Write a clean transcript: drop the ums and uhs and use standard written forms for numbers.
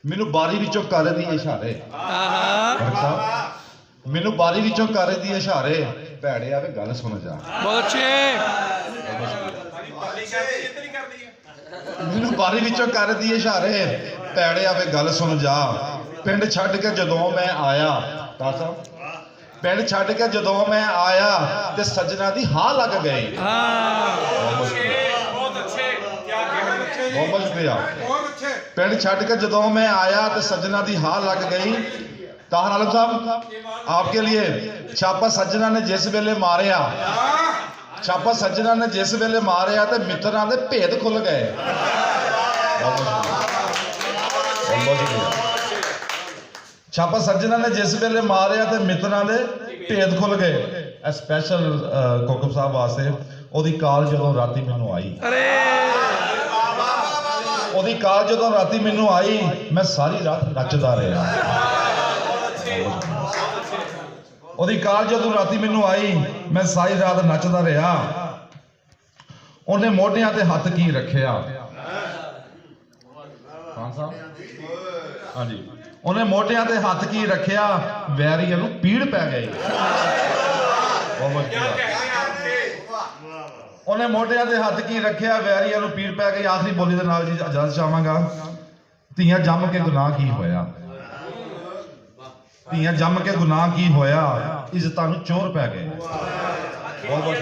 मैनू बारी विचों कर दी इशारे मैनू बारी विचों कर दी इशारे भैड़े आवे गल सुन जा। बहुत अच्छे। मैनू बारी विचों कर दी इशारे भैड़े आवे गल सुन जा। पिंड छड्ड के जदों मैं आया पिंड छड्ड के जदों मैं आया ते सजना दी हां लग गई। बहुत शुक्रिया। पिंड छड्ड के जदों मैं आया तो सजना दी हां लग गई। ताहर आलम साहब आपके लिए छापा सजना ने जिस वेले मारिया छापा सजना ने जिस वेले मारिया तो मित्रां दे भेद खुल गए। छापा सजना ने जिस वेले मारिया तो मित्रां दे भेद खुल गए। स्पैशल कोकब साहब वास्ते ओदी काल जदों राती मैनू आई ओदी काल जदों राती मैनू आई मैं सारी रात नचदा रहा। ओदी काल जदों राती मैनू आई मैं सारी रात नचदा रहा। उन्हें मोढियां ते हथ की रखिया हाँ जी उन्हें मोढियां ते हथ की रखिया वैरियां नू पीड़ पै गई। उन्हें मोढियां ते हथ की रखिया वैरियां नू पीड़ पै गई। आखिरी बोली दे नाल जी इजाजत चाहांगा। धीआं जम के गुनाह की होया धीआं जम के गुनाह की होया इज्जतां नू चोर पै गए। बहुत बहुत